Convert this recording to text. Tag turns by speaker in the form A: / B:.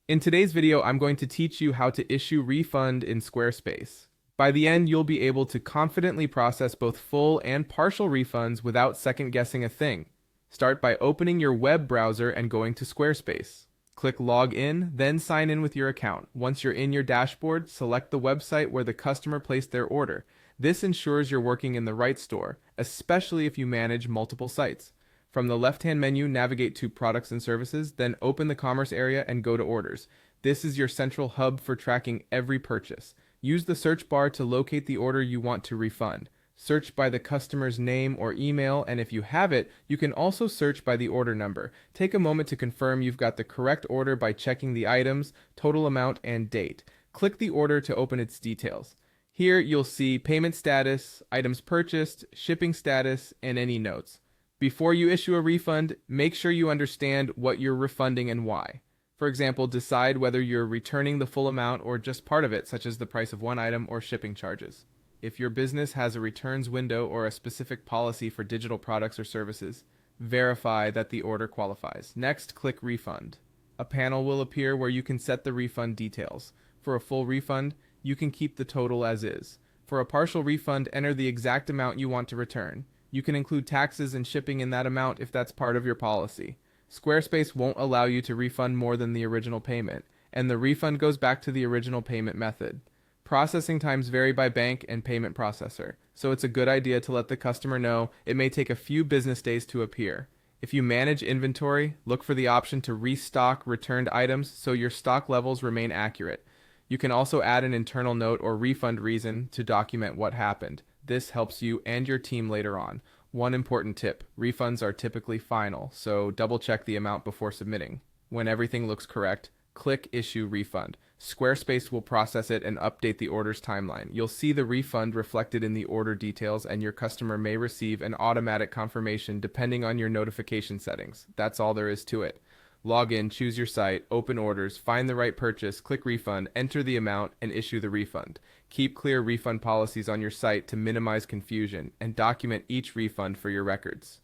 A: In today's video, I'm going to teach you how to issue refund in Squarespace. By the end, you'll be able to confidently process both full and partial refunds without second-guessing a thing. Start by opening your web browser and going to Squarespace. Click Log In, then sign in with your account. Once you're in your dashboard, select the website where the customer placed their order. This ensures you're working in the right store, especially if you manage multiple sites. From the left-hand menu, navigate to Products and Services, then open the Commerce area and go to Orders. This is your central hub for tracking every purchase. Use the search bar to locate the order you want to refund. Search by the customer's name or email, and if you have it, you can also search by the order number. Take a moment to confirm you've got the correct order by checking the items, total amount, and date. Click the order to open its details. Here you'll see payment status, items purchased, shipping status, and any notes. Before you issue a refund, make sure you understand what you're refunding and why. For example, decide whether you're returning the full amount or just part of it, such as the price of one item or shipping charges. If your business has a returns window or a specific policy for digital products or services, verify that the order qualifies. Next, click Refund. A panel will appear where you can set the refund details. For a full refund, you can keep the total as is. For a partial refund, enter the exact amount you want to return. You can include taxes and shipping in that amount if that's part of your policy. Squarespace won't allow you to refund more than the original payment, and the refund goes back to the original payment method. Processing times vary by bank and payment processor, so it's a good idea to let the customer know it may take a few business days to appear. If you manage inventory, look for the option to restock returned items so your stock levels remain accurate. You can also add an internal note or refund reason to document what happened. This helps you and your team later on. One important tip: refunds are typically final, so double check the amount before submitting. When everything looks correct, click Issue Refund. Squarespace will process it and update the order's timeline. You'll see the refund reflected in the order details, and your customer may receive an automatic confirmation depending on your notification settings. That's all there is to it. Log in, choose your site, open orders, find the right purchase, click refund, enter the amount, and issue the refund. Keep clear refund policies on your site to minimize confusion, and document each refund for your records.